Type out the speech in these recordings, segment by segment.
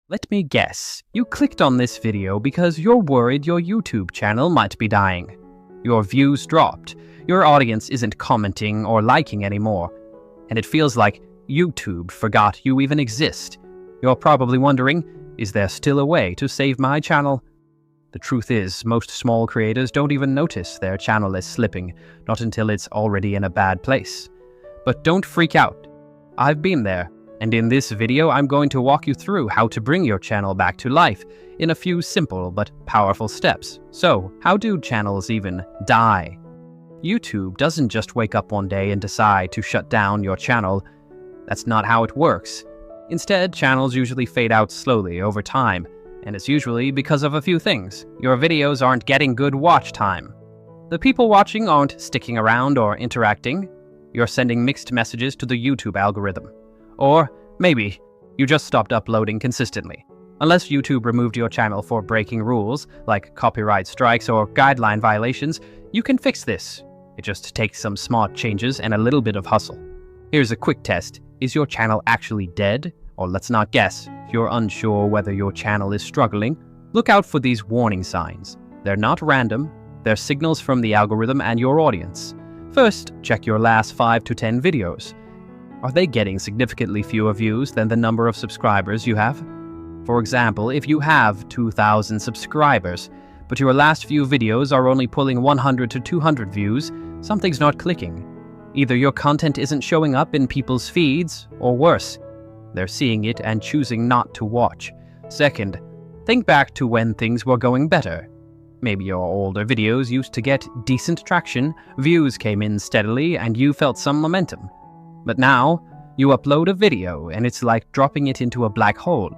Let me guess, you clicked on this video because you're worried your YouTube channel might be dying. Your views dropped, your audience isn't commenting or liking anymore, and it feels like YouTube forgot you even exist. You're probably wondering, is there still a way to save my channel? The truth is, most small creators don't even notice their channel is slipping, not until it's already in a bad place. But don't freak out. I've been there. And in this video, I'm going to walk you through how to bring your channel back to life in a few simple but powerful steps. So, how do channels even die? YouTube doesn't just wake up one day and decide to shut down your channel. That's not how it works. Instead, channels usually fade out slowly over time, and it's usually because of a few things. Your videos aren't getting good watch time. The people watching aren't sticking around or interacting. You're sending mixed messages to the YouTube algorithm. Or maybe you just stopped uploading consistently. Unless YouTube removed your channel for breaking rules, like copyright strikes or guideline violations, you can fix this. It just takes some smart changes and a little bit of hustle. Here's a quick test. Is your channel actually dead? Or let's not guess. If you're unsure whether your channel is struggling, look out for these warning signs. They're not random. They're signals from the algorithm and your audience. First, check your last 5 to 10 videos. Are they getting significantly fewer views than the number of subscribers you have? For example, if you have 2,000 subscribers, but your last few videos are only pulling 100 to 200 views, something's not clicking. Either your content isn't showing up in people's feeds, or worse, they're seeing it and choosing not to watch. Second, think back to when things were going better. Maybe your older videos used to get decent traction, views came in steadily, and you felt some momentum. But now, you upload a video and it's like dropping it into a black hole.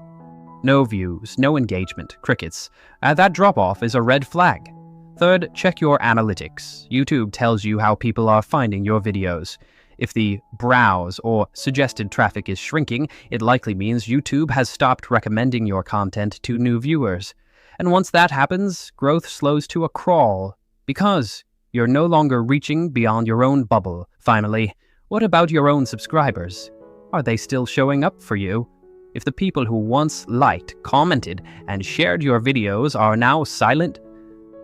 No views, no engagement, crickets. That drop-off is a red flag. Third, check your analytics. YouTube tells you how people are finding your videos. If the browse or suggested traffic is shrinking, it likely means YouTube has stopped recommending your content to new viewers. And once that happens, growth slows to a crawl, because you're no longer reaching beyond your own bubble. Finally, what about your own subscribers? Are they still showing up for you? If the people who once liked, commented, and shared your videos are now silent,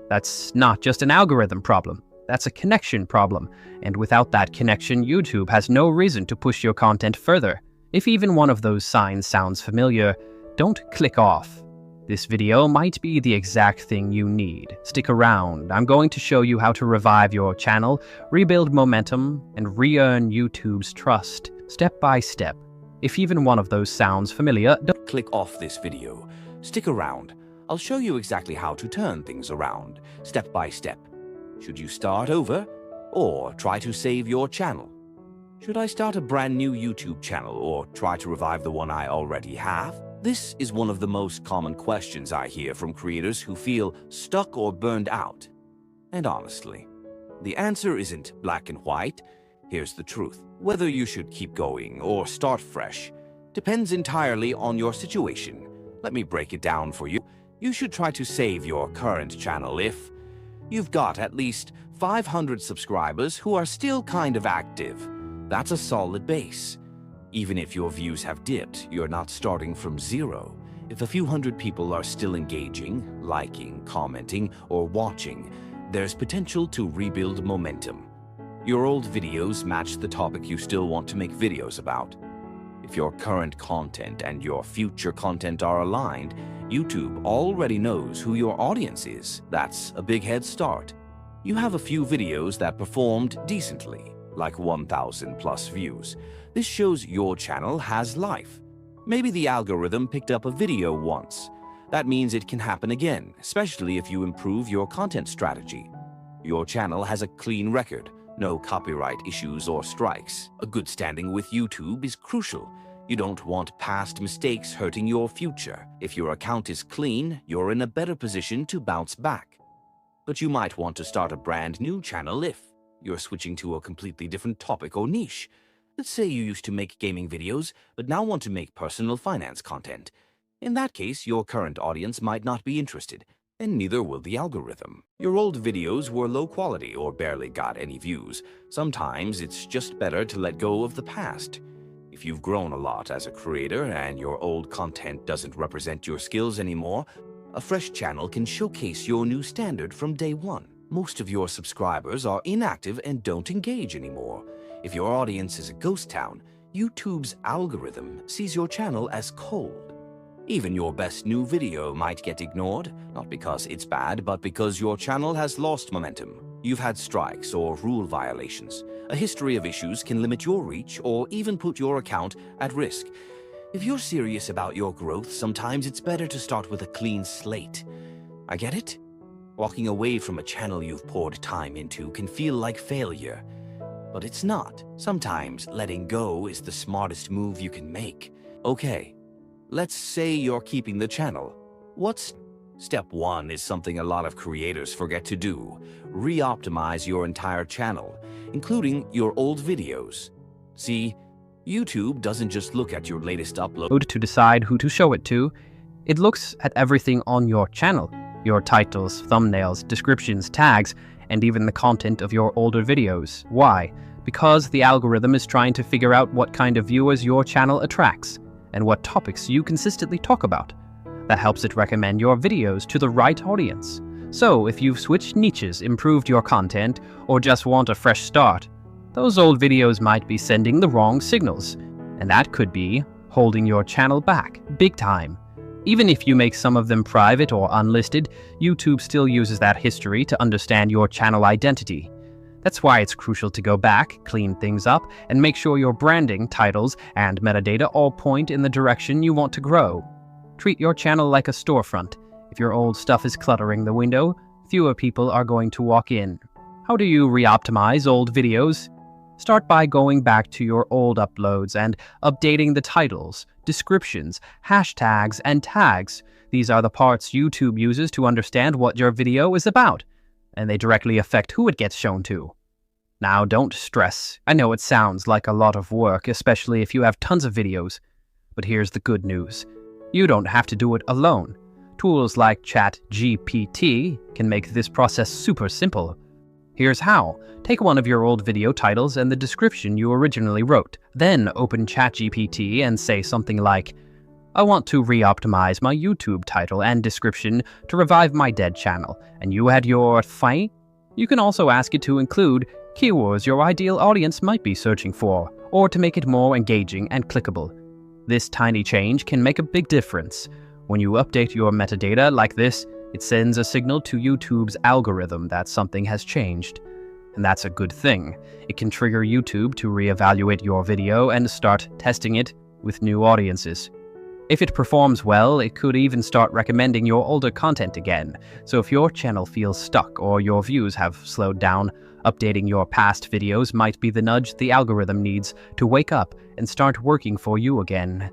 that's not just an algorithm problem. That's a connection problem. And without that connection, YouTube has no reason to push your content further. If even one of those signs sounds familiar, don't click off. This video might be the exact thing you need. Stick around. I'm going to show you how to revive your channel, rebuild momentum, and re-earn YouTube's trust, step by step. If even one of those sounds familiar, don't click off this video. Stick around. I'll show you exactly how to turn things around, step by step. Should you start over, or try to save your channel? Should I start a brand new YouTube channel, or try to revive the one I already have? This is one of the most common questions I hear from creators who feel stuck or burned out. And honestly, the answer isn't black and white. Here's the truth. Whether you should keep going or start fresh depends entirely on your situation. Let me break it down for you. You should try to save your current channel if you've got at least 500 subscribers who are still kind of active. That's a solid base. Even if your views have dipped, you're not starting from zero. If a few hundred people are still engaging, liking, commenting, or watching, there's potential to rebuild momentum. Your old videos match the topic you still want to make videos about. If your current content and your future content are aligned, YouTube already knows who your audience is. That's a big head start. You have a few videos that performed decently, like 1,000 plus views. This shows your channel has life. Maybe the algorithm picked up a video once. That means it can happen again, especially if you improve your content strategy. Your channel has a clean record, no copyright issues or strikes. A good standing with YouTube is crucial. You don't want past mistakes hurting your future. If your account is clean, you're in a better position to bounce back. But you might want to start a brand new channel if you're switching to a completely different topic or niche. Let's say you used to make gaming videos, but now want to make personal finance content. In that case, your current audience might not be interested, and neither will the algorithm. Your old videos were low quality or barely got any views. Sometimes it's just better to let go of the past. If you've grown a lot as a creator and your old content doesn't represent your skills anymore, a fresh channel can showcase your new standard from day one. Most of your subscribers are inactive and don't engage anymore. If your audience is a ghost town, YouTube's algorithm sees your channel as cold. Even your best new video might get ignored, not because it's bad, but because your channel has lost momentum. You've had strikes or rule violations. A history of issues can limit your reach or even put your account at risk. If you're serious about your growth, sometimes it's better to start with a clean slate. I get it? Walking away from a channel you've poured time into can feel like failure. But it's not. Sometimes letting go is the smartest move you can make. Okay, let's say you're keeping the channel. Step 1 is something a lot of creators forget to do. Re-optimize your entire channel, including your old videos. See, YouTube doesn't just look at your latest upload To decide who to show it to, it looks at everything on your channel. Your titles, thumbnails, descriptions, tags, and even the content of your older videos. Why? Because the algorithm is trying to figure out what kind of viewers your channel attracts, and what topics you consistently talk about. That helps it recommend your videos to the right audience. So if you've switched niches, improved your content, or just want a fresh start, those old videos might be sending the wrong signals, and that could be holding your channel back, big time. Even if you make some of them private or unlisted, YouTube still uses that history to understand your channel identity. That's why it's crucial to go back, clean things up, and make sure your branding, titles, and metadata all point in the direction you want to grow. Treat your channel like a storefront. If your old stuff is cluttering the window, fewer people are going to walk in. How do you re-optimize old videos? Start by going back to your old uploads and updating the titles, descriptions, hashtags, and tags. These are the parts YouTube uses to understand what your video is about, and they directly affect who it gets shown to. Now, don't stress. I know it sounds like a lot of work, especially if you have tons of videos. But here's the good news. You don't have to do it alone. Tools like ChatGPT can make this process super simple. Here's how. Take one of your old video titles and the description you originally wrote. Then open ChatGPT and say something like, I want to re-optimize my YouTube title and description to revive my dead channel. And you add your fight? You can also ask it to include keywords your ideal audience might be searching for, or to make it more engaging and clickable. This tiny change can make a big difference. When you update your metadata like this, it sends a signal to YouTube's algorithm that something has changed. And that's a good thing. It can trigger YouTube to reevaluate your video and start testing it with new audiences. If it performs well, it could even start recommending your older content again. So if your channel feels stuck or your views have slowed down, updating your past videos might be the nudge the algorithm needs to wake up and start working for you again.